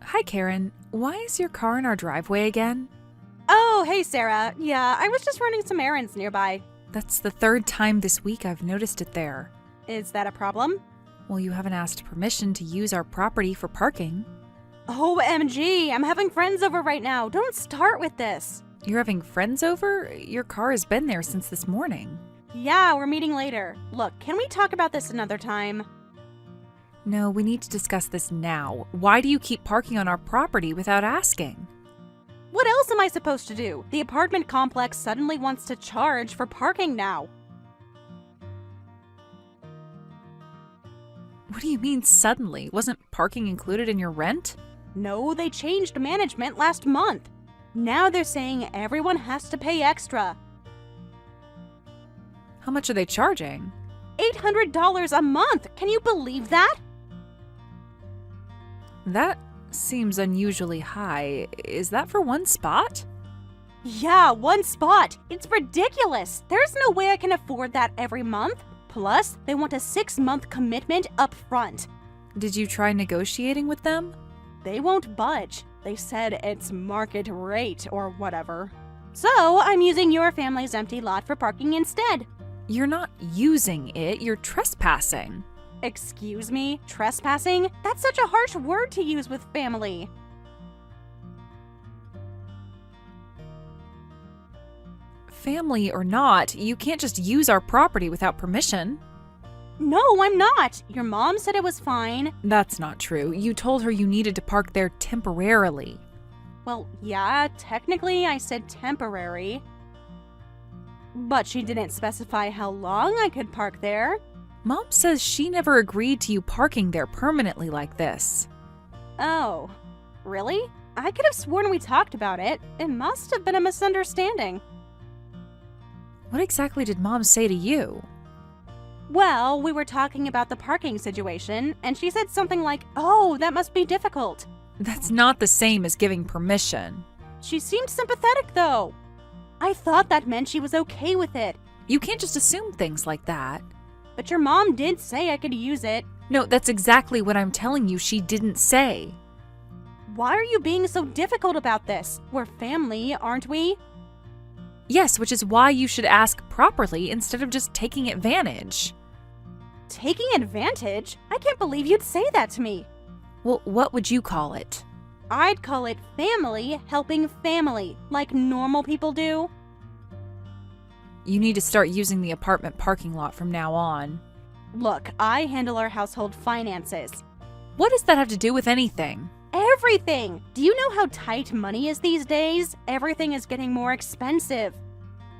Hi, Karen. Why is your car in our driveway again? Oh, hey, Sarah. Yeah, I was just running some errands nearby. That's the third time this week I've noticed it there. Is that a problem? Well, you haven't asked permission to use our property for parking. OMG, I'm having friends over right now. Don't start with this. You're having friends over? Your car has been there since this morning. Yeah, we're meeting later. Look, can we talk about this another time? No, we need to discuss this now. Why do you keep parking on our property without asking? What else am I supposed to do? The apartment complex suddenly wants to charge for parking now. What do you mean suddenly? Wasn't parking included in your rent? No, they changed management last month. Now they're saying everyone has to pay extra. How much are they charging? $800 a month! Can you believe that? That seems unusually high. Is that for one spot? Yeah, one spot. It's ridiculous. There's no way I can afford that every month. Plus, they want a 6-month commitment up front. Did you try negotiating with them? They won't budge. They said it's market rate or whatever. So, I'm using your family's empty lot for parking instead. You're not using it, you're trespassing. Excuse me? Trespassing? That's such a harsh word to use with family. Family or not, you can't just use our property without permission. No, I'm not. Your mom said it was fine. That's not true. You told her you needed to park there temporarily. Well, yeah, technically I said temporary. But she didn't specify how long I could park there. Mom says she never agreed to you parking there permanently like this. Oh, really? I could have sworn we talked about it. It must have been a misunderstanding. What exactly did Mom say to you? Well, we were talking about the parking situation, and she said something like, "Oh, that must be difficult." That's not the same as giving permission. She seemed sympathetic, though. I thought that meant she was okay with it. You can't just assume things like that. But your mom did say I could use it. No, that's exactly what I'm telling you she didn't say. Why are you being so difficult about this? We're family, aren't we? Yes, which is why you should ask properly instead of just taking advantage. Taking advantage? I can't believe you'd say that to me. Well, what would you call it? I'd call it family helping family, like normal people do. You need to start using the apartment parking lot from now on. Look, I handle our household finances. What does that have to do with anything? Everything! Do you know how tight money is these days? Everything is getting more expensive.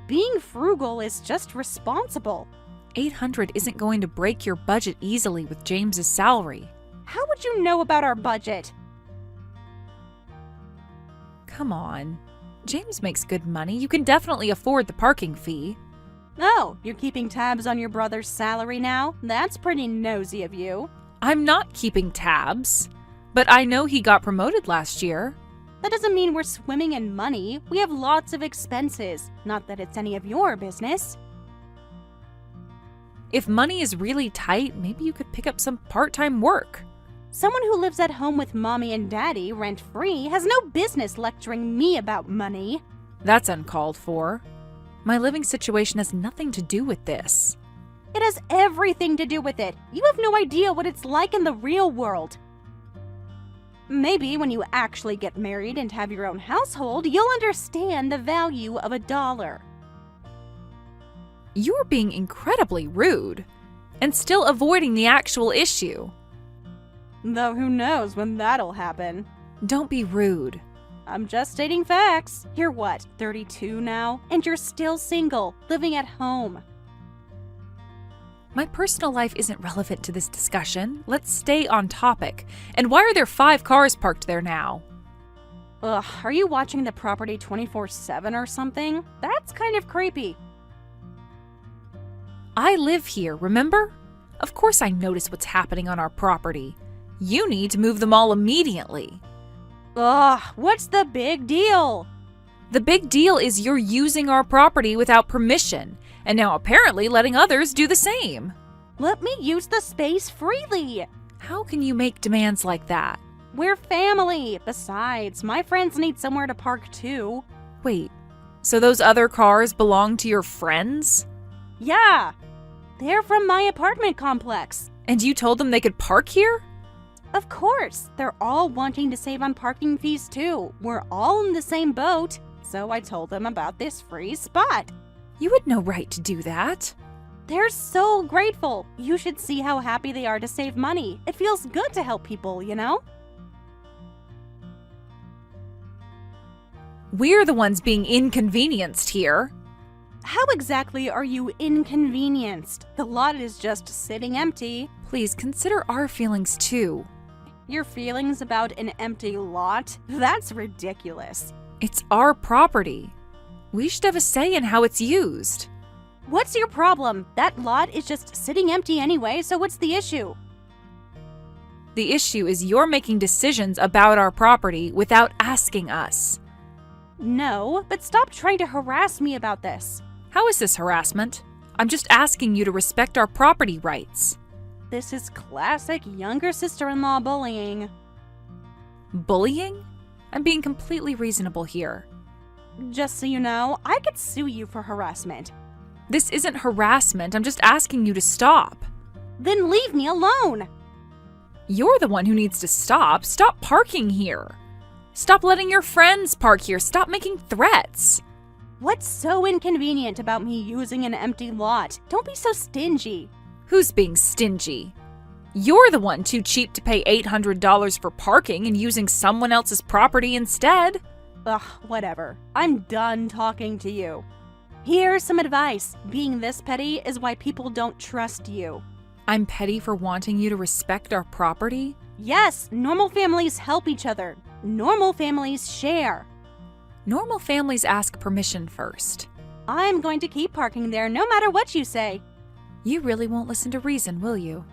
Being frugal is just responsible. $800 isn't going to break your budget easily with James's salary. How would you know about our budget? Come on. James makes good money. You can definitely afford the parking fee. Oh, you're keeping tabs on your brother's salary now? That's pretty nosy of you. I'm not keeping tabs, but I know he got promoted last year. That doesn't mean we're swimming in money. We have lots of expenses. Not that it's any of your business. If money is really tight, maybe you could pick up some part-time work. Someone who lives at home with mommy and daddy rent-free has no business lecturing me about money. That's uncalled for. My living situation has nothing to do with this. It has everything to do with it. You have no idea what it's like in the real world. Maybe when you actually get married and have your own household, you'll understand the value of $1. You're being incredibly rude and still avoiding the actual issue. Though who knows when that'll happen. Don't be rude. I'm just stating facts. You're what, 32 now? And you're still single, living at home. My personal life isn't relevant to this discussion. Let's stay on topic. And why are there 5 cars parked there now? Ugh, are you watching the property 24/7 or something? That's kind of creepy. I live here, remember? Of course I notice what's happening on our property. You need to move them all immediately. Ugh, what's the big deal? The big deal is you're using our property without permission, and now apparently letting others do the same. Let me use the space freely. How can you make demands like that? We're family. Besides, my friends need somewhere to park too. Wait, so those other cars belong to your friends? Yeah, they're from my apartment complex. And you told them they could park here? Of course, they're all wanting to save on parking fees too. We're all in the same boat, so I told them about this free spot. You had no right to do that. They're so grateful. You should see how happy they are to save money. It feels good to help people, you know? We're the ones being inconvenienced here. How exactly are you inconvenienced? The lot is just sitting empty. Please consider our feelings too. Your feelings about an empty lot? That's ridiculous. It's our property. We should have a say in how it's used. What's your problem? That lot is just sitting empty anyway, so what's the issue? The issue is you're making decisions about our property without asking us. No, but stop trying to harass me about this. How is this harassment? I'm just asking you to respect our property rights. This is classic younger sister-in-law bullying. Bullying? I'm being completely reasonable here. Just so you know, I could sue you for harassment. This isn't harassment. I'm just asking you to stop. Then leave me alone. You're the one who needs to stop. Stop parking here. Stop letting your friends park here. Stop making threats. What's so inconvenient about me using an empty lot? Don't be so stingy. Who's being stingy? You're the one too cheap to pay $800 for parking and using someone else's property instead. Ugh, whatever. I'm done talking to you. Here's some advice. Being this petty is why people don't trust you. I'm petty for wanting you to respect our property? Yes, normal families help each other. Normal families share. Normal families ask permission first. I'm going to keep parking there no matter what you say. You really won't listen to reason, will you?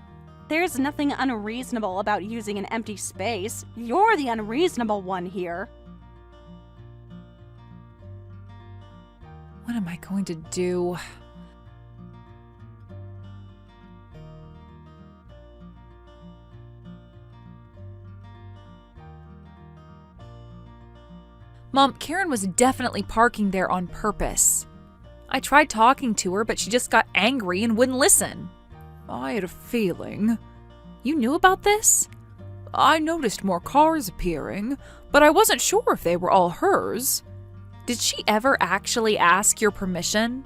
There's nothing unreasonable about using an empty space. You're the unreasonable one here. What am I going to do? Mom, Karen was definitely parking there on purpose. I tried talking to her, but she just got angry and wouldn't listen. I had a feeling. You knew about this? I noticed more cars appearing, but I wasn't sure if they were all hers. Did she ever actually ask your permission?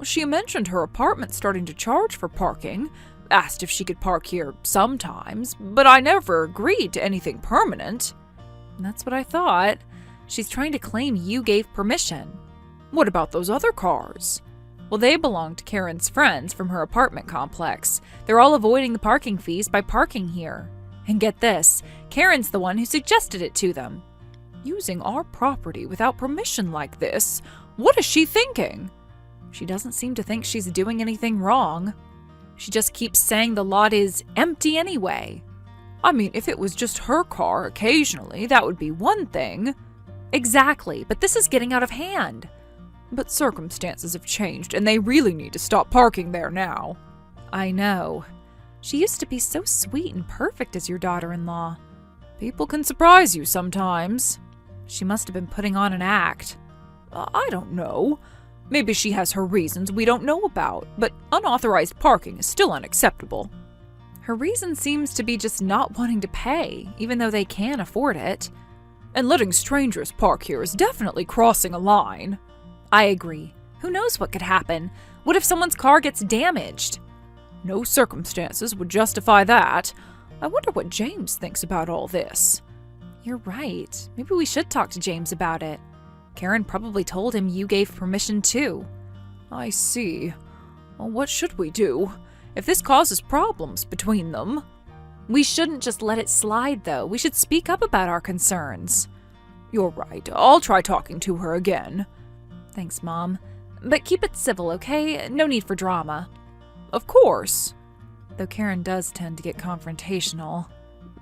She mentioned her apartment starting to charge for parking, asked if she could park here sometimes, but I never agreed to anything permanent. That's what I thought. She's trying to claim you gave permission. What about those other cars? Well, they belong to Karen's friends from her apartment complex. They're all avoiding the parking fees by parking here. And get this, Karen's the one who suggested it to them. Using our property without permission like this, what is she thinking? She doesn't seem to think she's doing anything wrong. She just keeps saying the lot is empty anyway. I mean, if it was just her car occasionally, that would be one thing. Exactly, but this is getting out of hand. But circumstances have changed, and they really need to stop parking there now. I know. She used to be so sweet and perfect as your daughter-in-law. People can surprise you sometimes. She must have been putting on an act. I don't know. Maybe she has her reasons we don't know about, but unauthorized parking is still unacceptable. Her reason seems to be just not wanting to pay, even though they can afford it. And letting strangers park here is definitely crossing a line. I agree. Who knows what could happen? What if someone's car gets damaged? No circumstances would justify that. I wonder what James thinks about all this. You're right. Maybe we should talk to James about it. Karen probably told him you gave permission too. I see. Well, what should we do? If this causes problems between them... We shouldn't just let it slide, though. We should speak up about our concerns. You're right. I'll try talking to her again. Thanks, Mom. But keep it civil, okay? No need for drama. Of course. Though Karen does tend to get confrontational.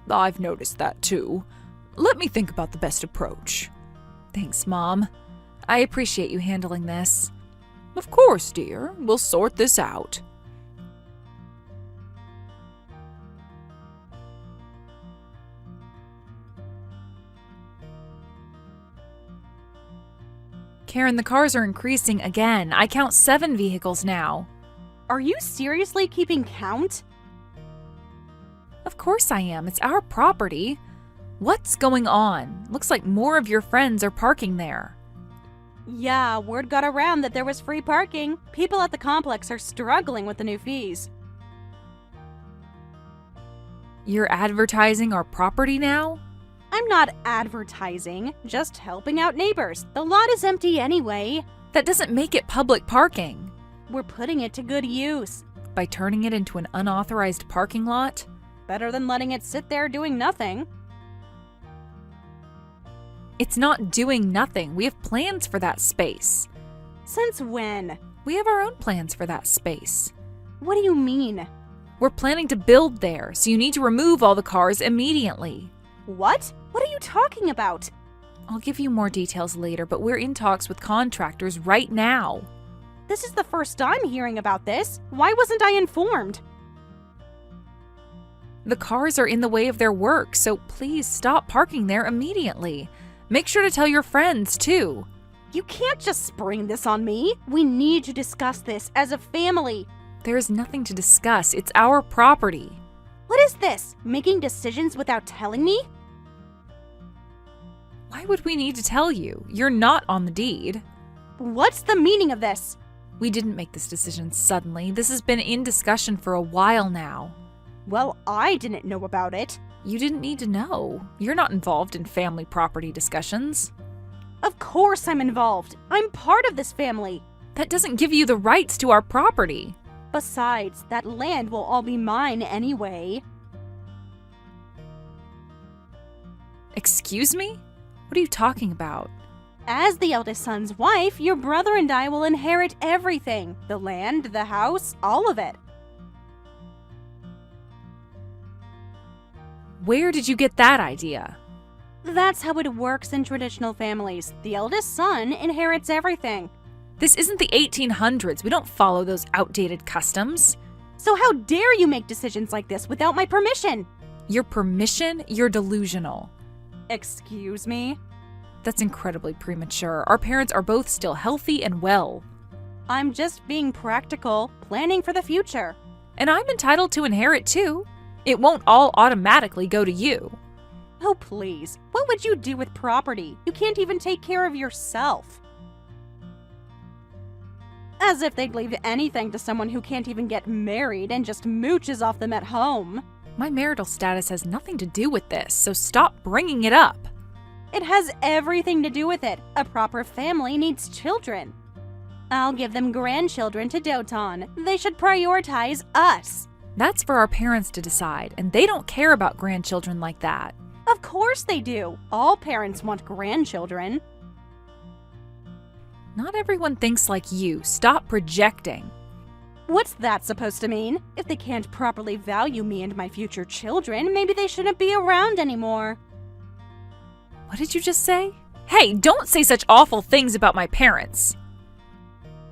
I've noticed that, too. Let me think about the best approach. Thanks, Mom. I appreciate you handling this. Of course, dear. We'll sort this out. Karen, the cars are increasing again. I count 7 vehicles now. Are you seriously keeping count? Of course I am. It's our property. What's going on? Looks like more of your friends are parking there. Yeah, word got around that there was free parking. People at the complex are struggling with the new fees. You're advertising our property now? I'm not advertising, just helping out neighbors. The lot is empty anyway. That doesn't make it public parking. We're putting it to good use. By turning it into an unauthorized parking lot? Better than letting it sit there doing nothing. It's not doing nothing. We have plans for that space. Since when? We have our own plans for that space. What do you mean? We're planning to build there, so you need to remove all the cars immediately. What? What are you talking about? I'll give you more details later, but we're in talks with contractors right now. This is the first I'm hearing about this. Why wasn't I informed? The cars are in the way of their work, so please stop parking there immediately. Make sure to tell your friends, too. You can't just spring this on me. We need to discuss this as a family. There is nothing to discuss. It's our property. What is this? Making decisions without telling me? Why would we need to tell you? You're not on the deed. What's the meaning of this? We didn't make this decision suddenly. This has been in discussion for a while now. Well, I didn't know about it. You didn't need to know. You're not involved in family property discussions. Of course I'm involved. I'm part of this family. That doesn't give you the rights to our property. Besides, that land will all be mine anyway. Excuse me? What are you talking about? As the eldest son's wife, your brother and I will inherit everything. The land, the house, all of it. Where did you get that idea? That's how it works in traditional families. The eldest son inherits everything. This isn't the 1800s. We don't follow those outdated customs. So how dare you make decisions like this without my permission? Your permission? You're delusional. Excuse me? That's incredibly premature. Our parents are both still healthy and well. I'm just being practical, planning for the future. And I'm entitled to inherit too. It won't all automatically go to you. Oh, please. What would you do with property? You can't even take care of yourself. As if they'd leave anything to someone who can't even get married and just mooches off them at home. My marital status has nothing to do with this, so stop bringing it up. It has everything to do with it. A proper family needs children. I'll give them grandchildren to dote on. They should prioritize us. That's for our parents to decide, and they don't care about grandchildren like that. Of course they do. All parents want grandchildren. Not everyone thinks like you. Stop projecting. What's that supposed to mean? If they can't properly value me and my future children, maybe they shouldn't be around anymore. What did you just say? Hey, don't say such awful things about my parents.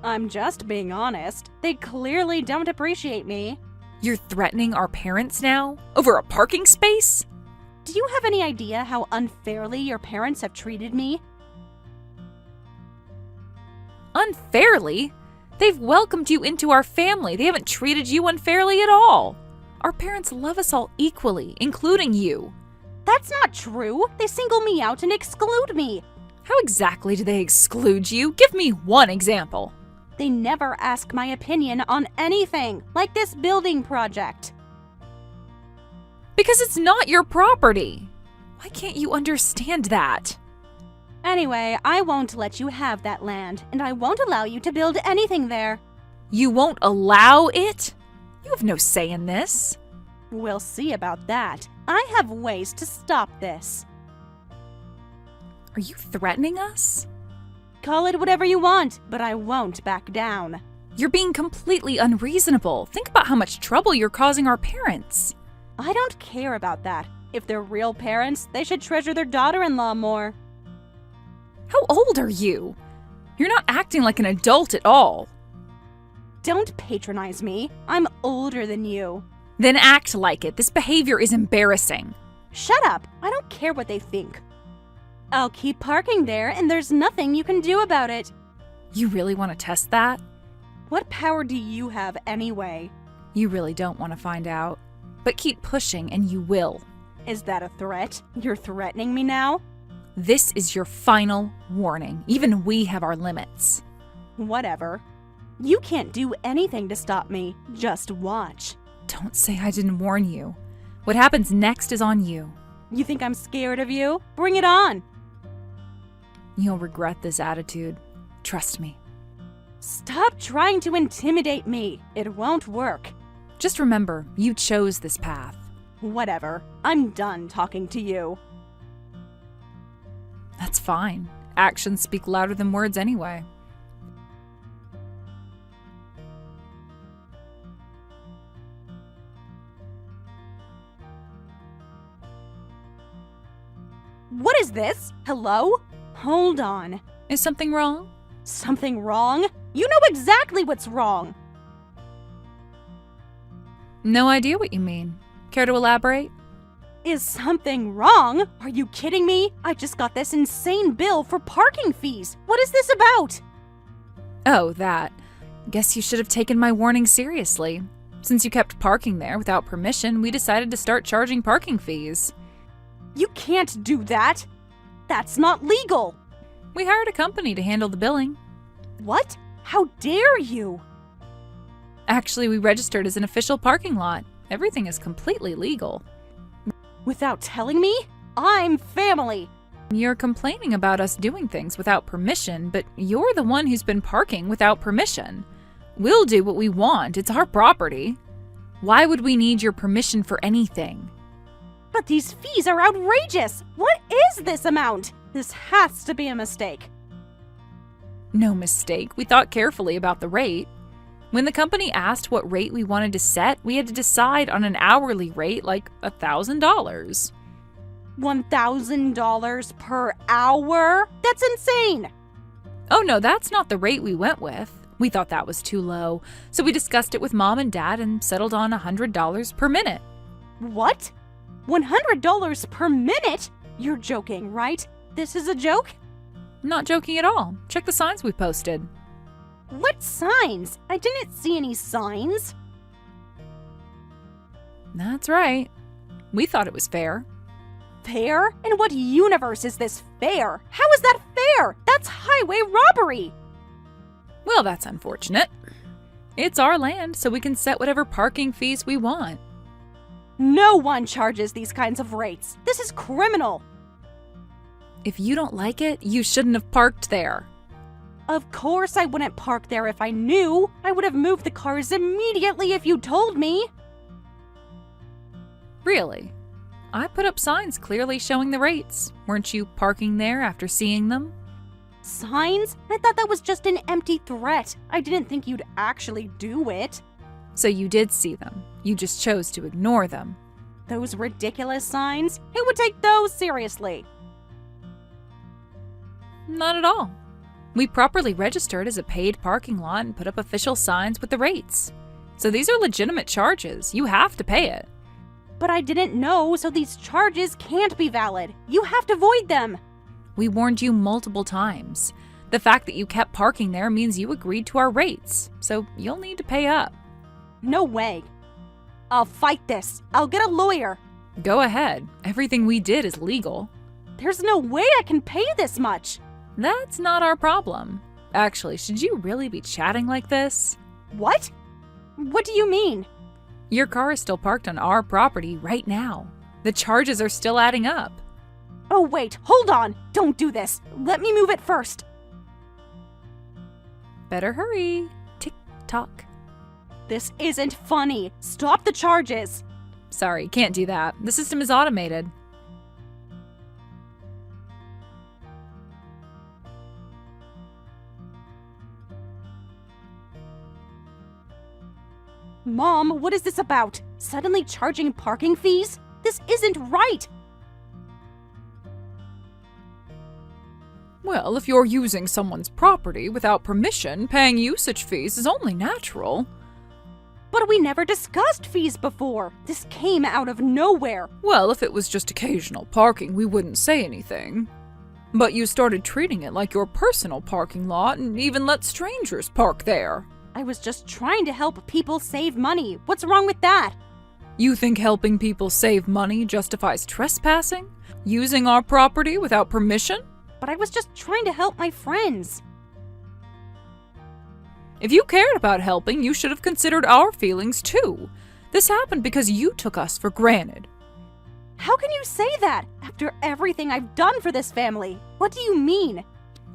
I'm just being honest. They clearly don't appreciate me. You're threatening our parents now? Over a parking space? Do you have any idea how unfairly your parents have treated me? Unfairly? They've welcomed you into our family. They haven't treated you unfairly at all. Our parents love us all equally, including you. That's not true. They single me out and exclude me. How exactly do they exclude you? Give me one example. They never ask my opinion on anything, like this building project. Because it's not your property. Why can't you understand that? Anyway, I won't let you have that land, and I won't allow you to build anything there. You won't allow it? You have no say in this. We'll see about that. I have ways to stop this. Are you threatening us? Call it whatever you want, but I won't back down. You're being completely unreasonable. Think about how much trouble you're causing our parents. I don't care about that. If they're real parents, they should treasure their daughter-in-law more. How old are you? You're not acting like an adult at all. Don't patronize me. I'm older than you. Then act like it. This behavior is embarrassing. Shut up. I don't care what they think. I'll keep parking there, and there's nothing you can do about it. You really want to test that? What power do you have anyway? You really don't want to find out. But keep pushing and you will. Is that a threat? You're threatening me now? This is your final warning. Even we have our limits. Whatever. You can't do anything to stop me. Just watch. Don't say I didn't warn you. What happens next is on you. You think I'm scared of you? Bring it on. You'll regret this attitude. Trust me. Stop trying to intimidate me. It won't work. Just remember, you chose this path. Whatever. I'm done talking to you. That's fine. Actions speak louder than words anyway. What is this? Hello? Hold on. Is something wrong? Something wrong? You know exactly what's wrong. No idea what you mean. Care to elaborate? Is something wrong? Are you kidding me? I just got this insane bill for parking fees. What is this about? Oh, that. Guess you should have taken my warning seriously. Since you kept parking there without permission, we decided to start charging parking fees. You can't do that. That's not legal. We hired a company to handle the billing. What? How dare you? Actually, we registered as an official parking lot. Everything is completely legal. Without telling me? I'm family. You're complaining about us doing things without permission, but you're the one who's been parking without permission. We'll do what we want. It's our property. Why would we need your permission for anything? But these fees are outrageous. What is this amount? This has to be a mistake. No mistake. We thought carefully about the rate. When the company asked what rate we wanted to set, we had to decide on an hourly rate like $1,000. $1,000 per hour? That's insane! Oh no, that's not the rate we went with. We thought that was too low, so we discussed it with Mom and Dad and settled on $100 per minute. What? $100 per minute? You're joking, right? This is a joke? Not joking at all. Check the signs we posted. What signs? I didn't see any signs. That's right. We thought it was fair. Fair? In what universe is this fair? How is that fair? That's highway robbery! Well, that's unfortunate. It's our land, so we can set whatever parking fees we want. No one charges these kinds of rates. This is criminal. If you don't like it, you shouldn't have parked there. Of course I wouldn't park there if I knew. I would have moved the cars immediately if you told me. Really? I put up signs clearly showing the rates. Weren't you parking there after seeing them? Signs? I thought that was just an empty threat. I didn't think you'd actually do it. So you did see them. You just chose to ignore them. Those ridiculous signs? Who would take those seriously? Not at all. We properly registered as a paid parking lot and put up official signs with the rates. So these are legitimate charges. You have to pay it. But I didn't know, so these charges can't be valid. You have to void them. We warned you multiple times. The fact that you kept parking there means you agreed to our rates, so you'll need to pay up. No way. I'll fight this. I'll get a lawyer. Go ahead. Everything we did is legal. There's no way I can pay this much. That's not our problem. Actually, should you really be chatting like this? What? What do you mean? Your car is still parked on our property right now. The charges are still adding up. Oh, wait, hold on. Don't do this. Let me move it first. Better hurry. Tick-tock. This isn't funny. Stop the charges. Sorry, can't do that. The system is automated. Mom, what is this about? Suddenly charging parking fees? This isn't right! Well, if you're using someone's property without permission, paying usage fees is only natural. But we never discussed fees before. This came out of nowhere. Well, if it was just occasional parking, we wouldn't say anything. But you started treating it like your personal parking lot and even let strangers park there. I was just trying to help people save money. What's wrong with that? You think helping people save money justifies trespassing? Using our property without permission? But I was just trying to help my friends. If you cared about helping, you should have considered our feelings too. This happened because you took us for granted. How can you say that after everything I've done for this family? What do you mean?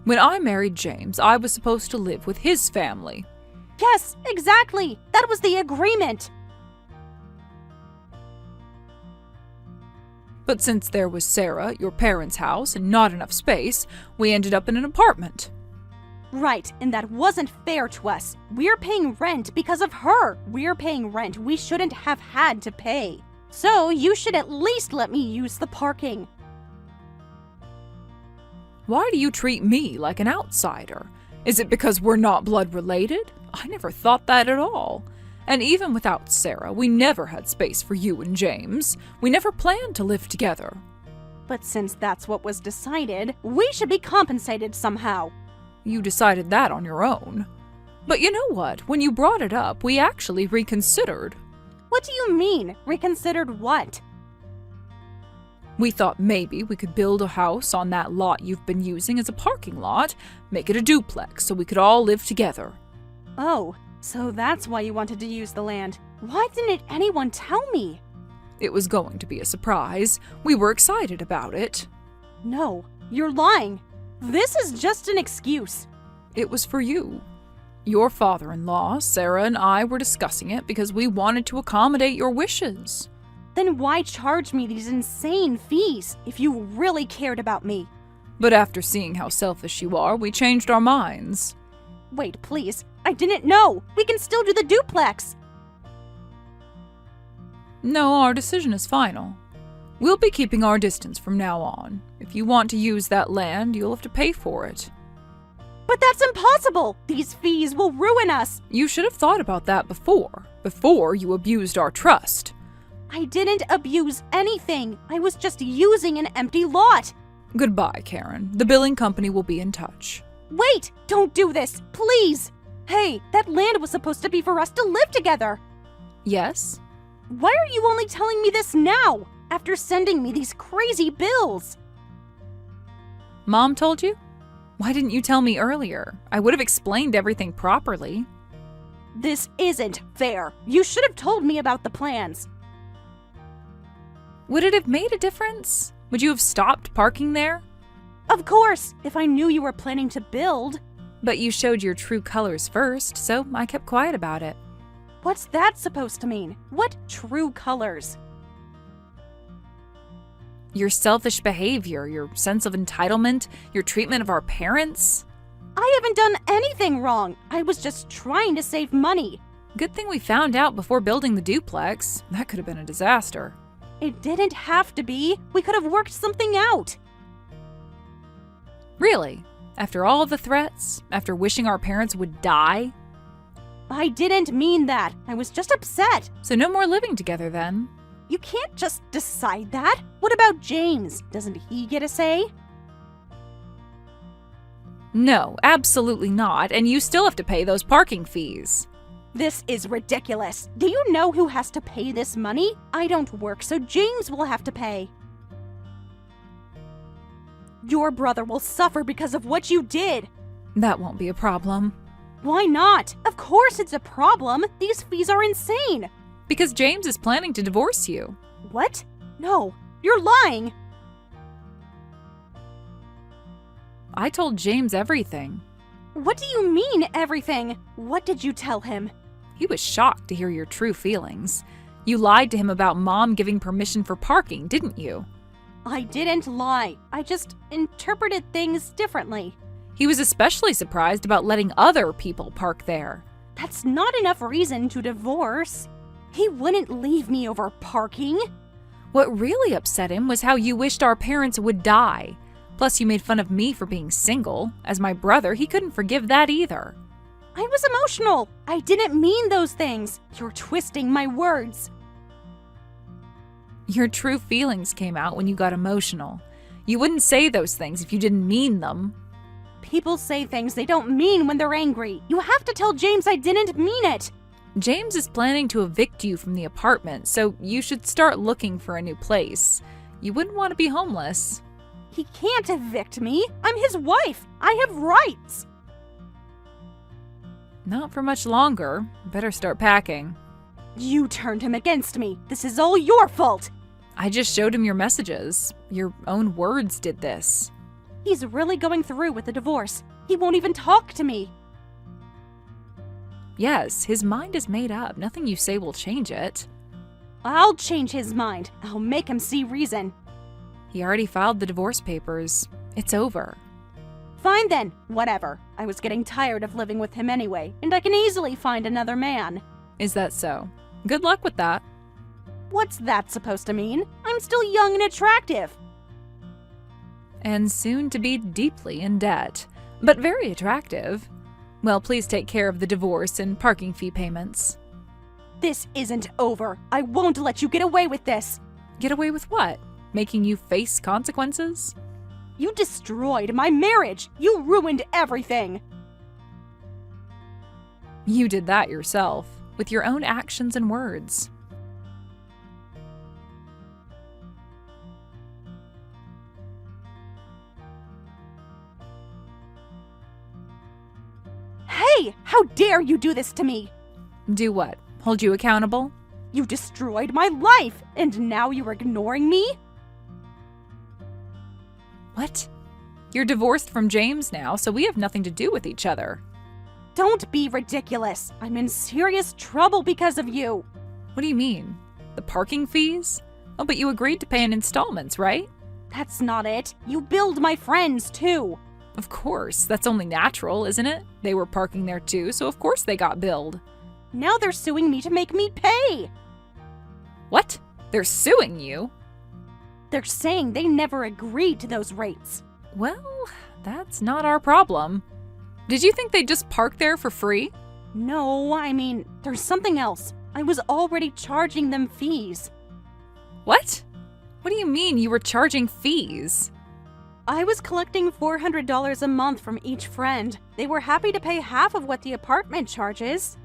When I married James, I was supposed to live with his family. Yes, exactly. That was the agreement. But since there was Sarah, your parents' house, and not enough space, we ended up in an apartment. Right, and that wasn't fair to us. We're paying rent because of her. We're paying rent we shouldn't have had to pay. So you should at least let me use the parking. Why do you treat me like an outsider? Is it because we're not blood related? I never thought that at all. And even without Sarah, we never had space for you and James. We never planned to live together. But since that's what was decided, we should be compensated somehow. You decided that on your own. But you know what? When you brought it up, we actually reconsidered. What do you mean? Reconsidered what? We thought maybe we could build a house on that lot you've been using as a parking lot, make it a duplex so we could all live together. Oh, so that's why you wanted to use the land. Why didn't anyone tell me? It was going to be a surprise. We were excited about it. No, you're lying. This is just an excuse. It was for you. Your father-in-law, Sarah, and I were discussing it because we wanted to accommodate your wishes. Then why charge me these insane fees if you really cared about me? But after seeing how selfish you are, we changed our minds. Wait, please. I didn't know. We can still do the duplex. No, our decision is final. We'll be keeping our distance from now on. If you want to use that land, you'll have to pay for it. But that's impossible! These fees will ruin us! You should have thought about that before you abused our trust. I didn't abuse anything. I was just using an empty lot. Goodbye, Karen. The billing company will be in touch. Wait! Don't do this! Please! Hey, that land was supposed to be for us to live together! Yes? Why are you only telling me this now, after sending me these crazy bills? Mom told you? Why didn't you tell me earlier? I would have explained everything properly. This isn't fair. You should have told me about the plans. Would it have made a difference? Would you have stopped parking there? Of course, if I knew you were planning to build. But you showed your true colors first, so I kept quiet about it. What's that supposed to mean? What true colors? Your selfish behavior, your sense of entitlement, your treatment of our parents. I haven't done anything wrong. I was just trying to save money. Good thing we found out before building the duplex. That could have been a disaster. It didn't have to be. We could have worked something out. Really? After all of the threats? After wishing our parents would die? I didn't mean that. I was just upset. So no more living together then. You can't just decide that. What about James? Doesn't he get a say? No, absolutely not, and you still have to pay those parking fees. This is ridiculous. Do you know who has to pay this money? I don't work, so James will have to pay. Your brother will suffer because of what you did. That won't be a problem. Why not? Of course it's a problem. These fees are insane. Because James is planning to divorce you. What? No, you're lying. I told James everything. What do you mean, everything? What did you tell him? He was shocked to hear your true feelings. You lied to him about Mom giving permission for parking, didn't you? I didn't lie. I just interpreted things differently. He was especially surprised about letting other people park there. That's not enough reason to divorce. He wouldn't leave me over parking. What really upset him was how you wished our parents would die. Plus, you made fun of me for being single. As my brother, he couldn't forgive that either. I was emotional. I didn't mean those things. You're twisting my words. Your true feelings came out when you got emotional. You wouldn't say those things if you didn't mean them. People say things they don't mean when they're angry. You have to tell James I didn't mean it. James is planning to evict you from the apartment, so you should start looking for a new place. You wouldn't want to be homeless. He can't evict me. I'm his wife. I have rights. Not for much longer. Better start packing. You turned him against me. This is all your fault. I just showed him your messages. Your own words did this. He's really going through with the divorce. He won't even talk to me. Yes, his mind is made up. Nothing you say will change it. I'll change his mind. I'll make him see reason. He already filed the divorce papers. It's over. Fine then, whatever. I was getting tired of living with him anyway, and I can easily find another man. Is that so? Good luck with that. What's that supposed to mean? I'm still young and attractive. And soon to be deeply in debt, but very attractive. Well, please take care of the divorce and parking fee payments. This isn't over. I won't let you get away with this. Get away with what? Making you face consequences? You destroyed my marriage. You ruined everything. You did that yourself, with your own actions and words. Hey, how dare you do this to me? Do what? Hold you accountable? You destroyed my life, and now you're ignoring me? What? You're divorced from James now, so we have nothing to do with each other. Don't be ridiculous. I'm in serious trouble because of you. What do you mean? The parking fees? Oh, but you agreed to pay in installments, right? That's not it. You billed my friends, too. Of course. That's only natural, isn't it? They were parking there too, so of course they got billed. Now they're suing me to make me pay. What? They're suing you? They're saying they never agreed to those rates. Well, that's not our problem. Did you think they'd just park there for free? No, I mean, there's something else. I was already charging them fees. What? What do you mean you were charging fees? I was collecting $400 a month from each friend. They were happy to pay half of what the apartment charges.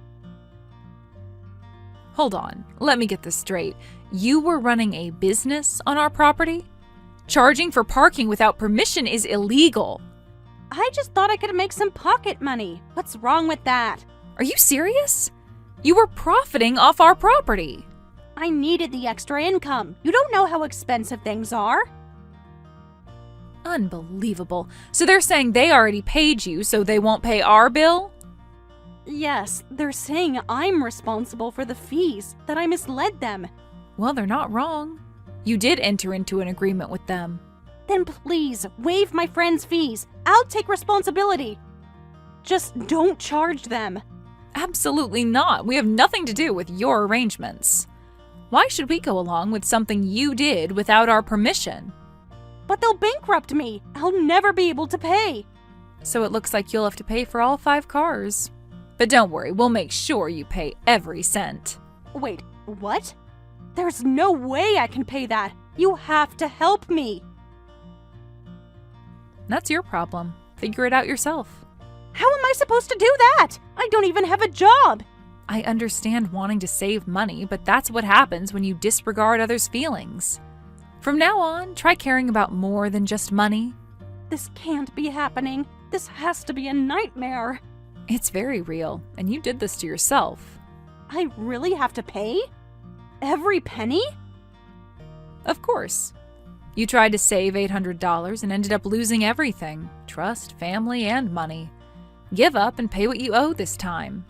Hold on, let me get this straight. You were running a business on our property? Charging for parking without permission is illegal. I just thought I could make some pocket money. What's wrong with that? Are you serious? You were profiting off our property. I needed the extra income. You don't know how expensive things are. Unbelievable. So they're saying they already paid you, so they won't pay our bill? Yes, they're saying I'm responsible for the fees, that I misled them. Well, they're not wrong. You did enter into an agreement with them. Then please, waive my friends' fees. I'll take responsibility. Just don't charge them. Absolutely not. We have nothing to do with your arrangements. Why should we go along with something you did without our permission? But they'll bankrupt me. I'll never be able to pay. So it looks like you'll have to pay for all 5 cars. But don't worry, we'll make sure you pay every cent. Wait, what? There's no way I can pay that. You have to help me. That's your problem. Figure it out yourself. How am I supposed to do that? I don't even have a job. I understand wanting to save money, but that's what happens when you disregard others' feelings. From now on, try caring about more than just money. This can't be happening. This has to be a nightmare. It's very real, and you did this to yourself. I really have to pay? Every penny? Of course. You tried to save $800 and ended up losing everything: trust, family, and money. Give up and pay what you owe this time.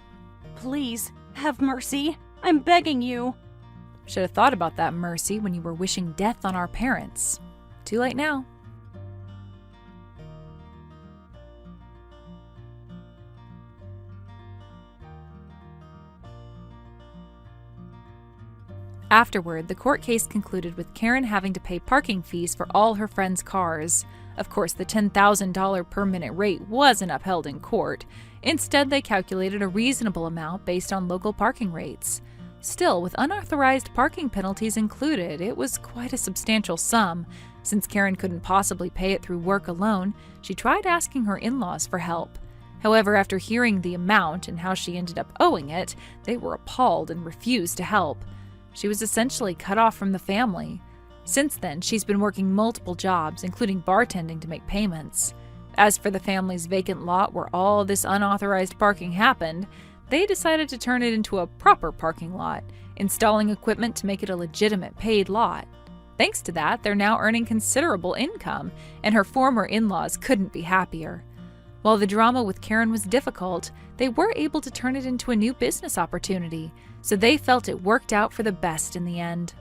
Please, have mercy. I'm begging you. Should have thought about that mercy when you were wishing death on our parents. Too late now. Afterward, the court case concluded with Karen having to pay parking fees for all her friends' cars. Of course, the $10,000 per minute rate wasn't upheld in court. Instead, they calculated a reasonable amount based on local parking rates. Still, with unauthorized parking penalties included, it was quite a substantial sum, Since Karen couldn't possibly pay it through work alone, she tried asking her in-laws for help. However, after hearing the amount and how she ended up owing it, they were appalled and refused to help. She was essentially cut off from the family. Since then, she's been working multiple jobs, including bartending, to make payments. As for the family's vacant lot where all this unauthorized parking happened, they decided to turn it into a proper parking lot, installing equipment to make it a legitimate paid lot. Thanks to that, they're now earning considerable income, and her former in-laws couldn't be happier. While the drama with Karen was difficult, they were able to turn it into a new business opportunity, so they felt it worked out for the best in the end.